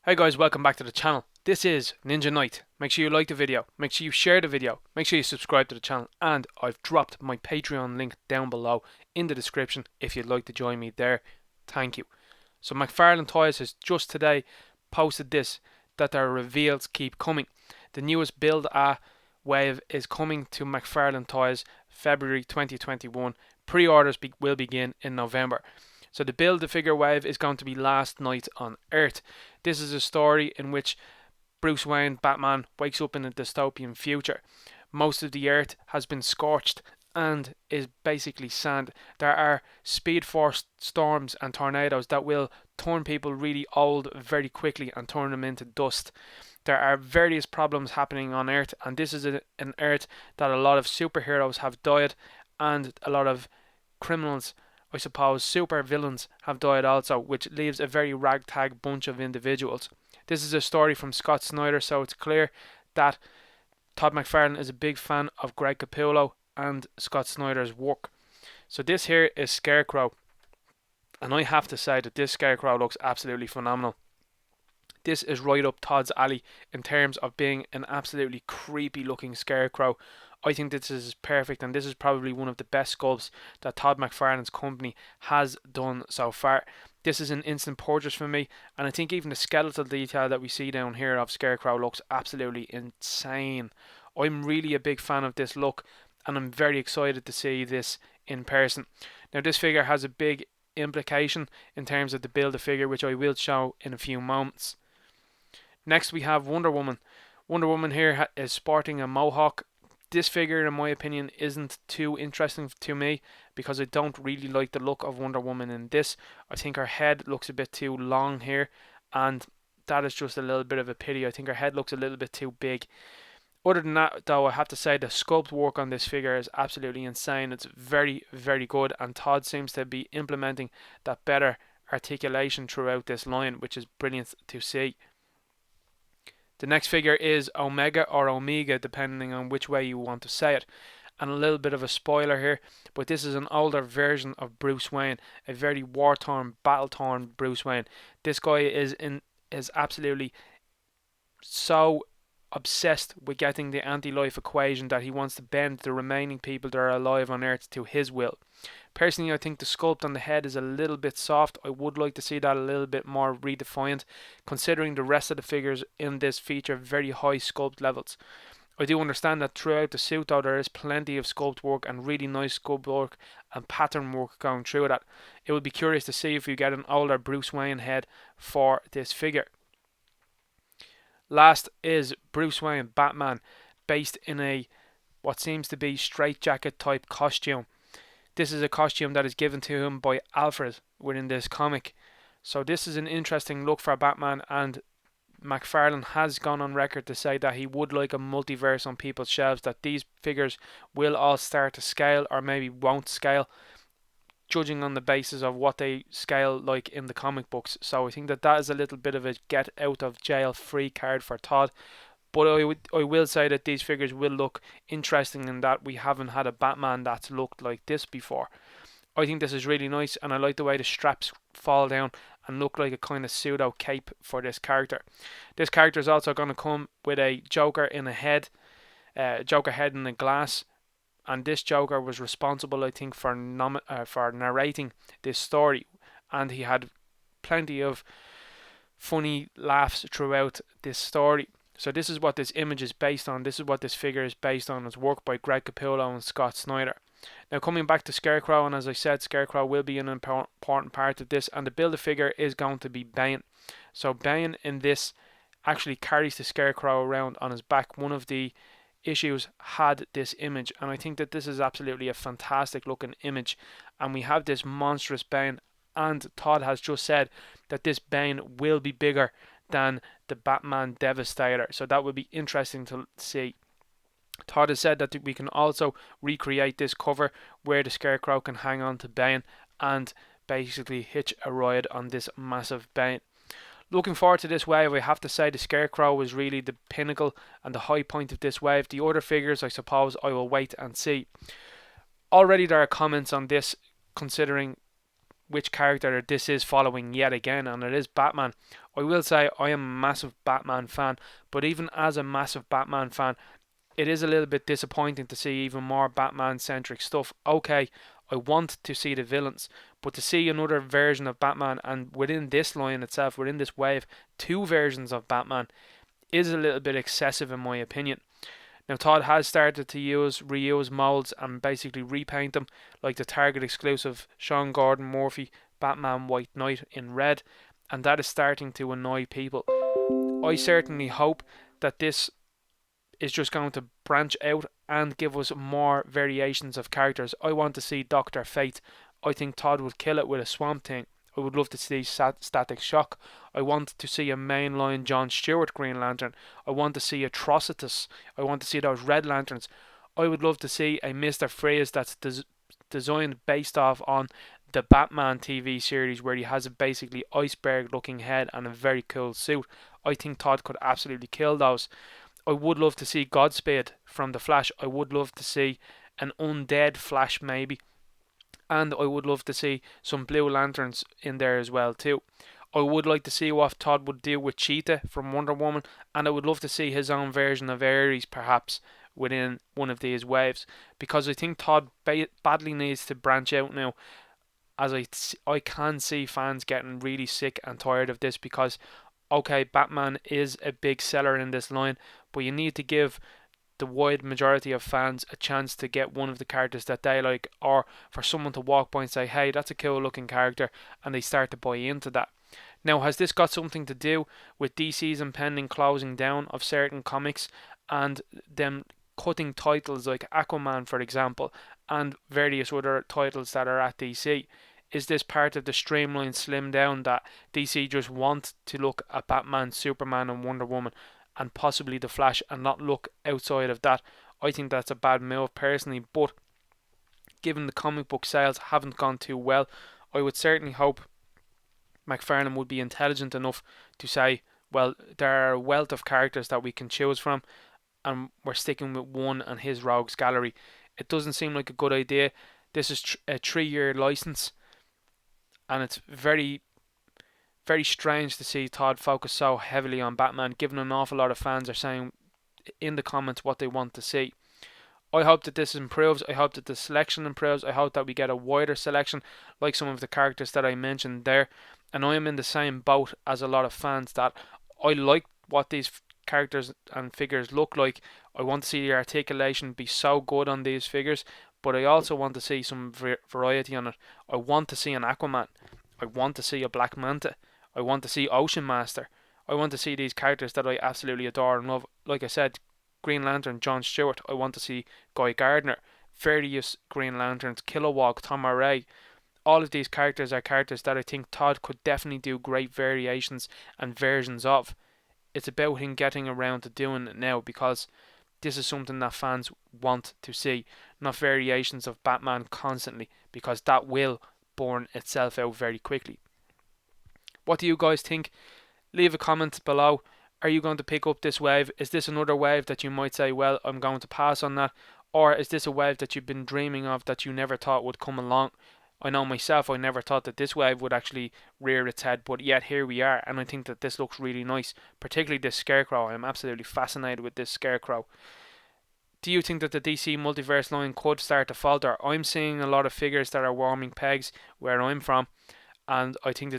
Hey guys, welcome back to the channel. This is Ninja Knight. Make sure you like the video, make sure you share the video, make sure you subscribe to the channel, and I've dropped my Patreon link down below in the description if you'd like to join me there. Thank you. So Mcfarlane Toys has just today posted this, that their reveals keep coming. The newest Build-A wave is coming to Mcfarlane Toys February 2021. Pre-orders will begin in November. So the Build-A-Figure wave is going to be Last Night on Earth. This is a story in which Bruce Wayne, Batman, wakes up in a dystopian future. Most of the Earth has been scorched and is basically sand. There are speed force storms and tornadoes that will turn people really old very quickly and turn them into dust. There are various problems happening on Earth, and this is an Earth that a lot of superheroes have died and a lot of criminals, I suppose, super villains have died also, which leaves a very ragtag bunch of individuals. This is a story from Scott Snyder, so it's clear that Todd McFarlane is a big fan of Greg Capullo and Scott Snyder's work. So this here is Scarecrow, and I have to say that this Scarecrow looks absolutely phenomenal. This is right up Todd's alley in terms of being an absolutely creepy looking Scarecrow. I think this is perfect, and this is probably one of the best sculpts that Todd McFarlane's company has done so far. This is an instant purchase for me, and I think even the skeletal detail that we see down here of Scarecrow looks absolutely insane. I'm really a big fan of this look, and I'm very excited to see this in person. Now this figure has a big implication in terms of the Build-A-Figure, which I will show in a few moments. Next we have Wonder Woman. Wonder Woman here is sporting a mohawk. This figure, in my opinion, isn't too interesting to me because I don't really like the look of Wonder Woman in this. I think her head looks a bit too long here, and that is just a little bit of a pity. I think her head looks a little bit too big. Other than that, though, I have to say the sculpt work on this figure is absolutely insane. It's very, very good, and Todd seems to be implementing that better articulation throughout this line, which is brilliant to see. The next figure is Omega or Omega, depending on which way you want to say it. And a little bit of a spoiler here, but this is an older version of Bruce Wayne, a very war-torn, battle-torn Bruce Wayne. This guy is absolutely so obsessed with getting the anti-life equation that he wants to bend the remaining people that are alive on Earth to his will. Personally, I think the sculpt on the head is a little bit soft. I would like to see that a little bit more redefined, considering the rest of the figures in this feature very high sculpt levels. I do understand that throughout the suit, though, there is plenty of sculpt work and really nice sculpt work and pattern work going through that. It would be curious to see if you get an older Bruce Wayne head for this figure. Last is Bruce Wayne Batman, based in a what seems to be straitjacket type costume. This is a costume that is given to him by Alfred within this comic. So this is an interesting look for Batman, and McFarlane has gone on record to say that he would like a multiverse on people's shelves, that these figures will all start to scale or maybe won't scale, judging on the basis of what they scale like in the comic books. So I think that is a little bit of a get out of jail free card for Todd. But I will say that these figures will look interesting in that we haven't had a Batman that's looked like this before. I think this is really nice, and I like the way the straps fall down and look like a kind of pseudo cape for this character. This character is also going to come with a Joker in a head, Joker head in a glass, and this Joker was responsible, I think, for narrating this story, and he had plenty of funny laughs throughout this story. So this is what this image is based on. This is what this figure is based on. It's work by Greg Capullo and Scott Snyder. Now coming back to Scarecrow, and as I said, Scarecrow will be an important part of this, and the Build-A-Figure is going to be Bane. So Bane in this actually carries the Scarecrow around on his back. One of the issues had this image, and I think that this is absolutely a fantastic looking image, and we have this monstrous Bane, and Todd has just said that this Bane will be bigger than the Batman Devastator, so that would be interesting to see. Todd has said that we can also recreate this cover where the Scarecrow can hang on to Bane and basically hitch a ride on this massive Bane. Looking forward to this wave. I have to say the Scarecrow was really the pinnacle and the high point of this wave. The other figures, I suppose, I will wait and see. Already there are comments on this, considering which character this is following yet again, and it is Batman. I will say I am a massive Batman fan, but even as a massive Batman fan, it is a little bit disappointing to see even more Batman centric stuff. Okay, I want to see the villains, but to see another version of Batman, and within this line itself, within this wave, two versions of Batman is a little bit excessive in my opinion. Now Todd has started to reuse molds and basically repaint them, like the Target exclusive Sean Gordon Murphy Batman White Knight in red, and that is starting to annoy people. I certainly hope that this is just going to branch out and give us more variations of characters. I want to see Dr. Fate. I think Todd would kill it with a Swamp Thing. I would love to see Static Shock. I want to see a mainline John Stewart Green Lantern. I want to see Atrocitus. I want to see those Red Lanterns. I would love to see a Mr. Freeze that's designed based off on the Batman TV series, where he has a basically iceberg looking head and a very cool suit. I think Todd could absolutely kill those. I would love to see Godspeed from the Flash. I would love to see an undead Flash maybe. And I would love to see some Blue Lanterns in there as well too. I would like to see what Todd would do with Cheetah from Wonder Woman, and I would love to see his own version of Ares perhaps within one of these waves, because I think Todd badly needs to branch out now, as I can see fans getting really sick and tired of this, because okay, Batman is a big seller in this line, but you need to give the wide majority of fans a chance to get one of the characters that they like, or for someone to walk by and say, hey, that's a cool looking character, and they start to buy into that. Now, has this got something to do with DC's impending closing down of certain comics and them cutting titles like Aquaman, for example, and various other titles that are at DC? Is this part of the streamline slim down that DC just want to look at Batman, Superman and Wonder Woman and possibly the Flash and not look outside of that? I think that's a bad move personally, but given the comic book sales haven't gone too well, I would certainly hope Mcfarlane would be intelligent enough to say, well, there are a wealth of characters that we can choose from, and we're sticking with one and his rogues gallery. It doesn't seem like a good idea. This is a 3-year license, and it's very, very strange to see Todd focus so heavily on Batman, given an awful lot of fans are saying in the comments what they want to see. I hope that this improves. I hope that the selection improves. I hope that we get a wider selection, like some of the characters that I mentioned there. And I am in the same boat as a lot of fans that I like what these characters and figures look like. I want to see the articulation be so good on these figures, but I also want to see some variety on it. I want to see an Aquaman. I want to see a Black Manta. I want to see Ocean Master. I want to see these characters that I absolutely adore and love. Like I said, Green Lantern, John Stewart. I want to see Guy Gardner. Various Green Lanterns, Kilowog, Tom Array. All of these characters are characters that I think Todd could definitely do great variations and versions of. It's about him getting around to doing it now, because this is something that fans want to see, not variations of Batman constantly, because that will burn itself out very quickly. What do you guys think? Leave a comment below. Are you going to pick up this wave? Is this another wave that you might say, well, I'm going to pass on that? Or is this a wave that you've been dreaming of that you never thought would come along? I know myself, I never thought that this wave would actually rear its head, but yet here we are, and I think that this looks really nice, particularly this Scarecrow. I'm absolutely fascinated with this Scarecrow. Do you think that the DC Multiverse line could start to falter? I'm seeing a lot of figures that are warming pegs where I'm from, and I think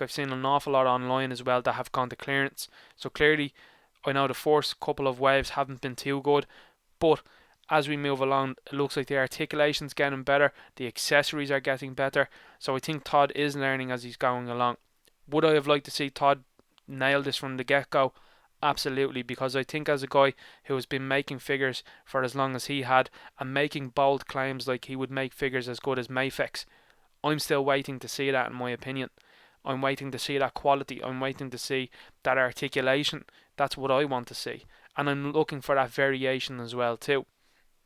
I've seen an awful lot online as well that have gone to clearance. So clearly, I know the first couple of waves haven't been too good, but as we move along, it looks like the articulation's getting better, the accessories are getting better. So I think Todd is learning as he's going along. Would I have liked to see Todd nail this from the get-go? Absolutely, because I think as a guy who has been making figures for as long as he had and making bold claims like he would make figures as good as Mafex, I'm still waiting to see that, in my opinion. I'm waiting to see that quality. I'm waiting to see that articulation. That's what I want to see. And I'm looking for that variation as well too.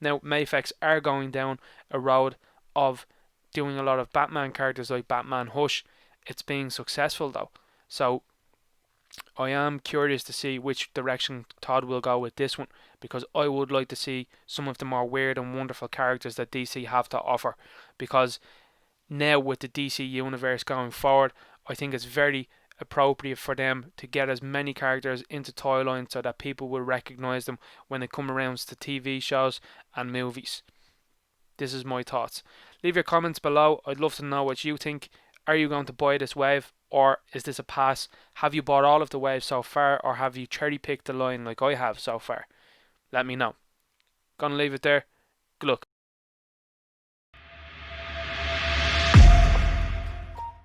Now, Mafex are going down a road of doing a lot of Batman characters like Batman Hush. It's being successful though. So I am curious to see which direction Todd will go with this one, because I would like to see some of the more weird and wonderful characters that DC have to offer, because now with the DC universe going forward, I think it's very appropriate for them to get as many characters into toy line so that people will recognize them when they come around to TV shows and movies. This is my thoughts. Leave your comments below. I'd love to know what you think. Are you going to buy this wave, or is this a pass? Have you bought all of the waves so far, or have you cherry picked the line like I have so far? Let me know. Gonna leave it there. Good luck.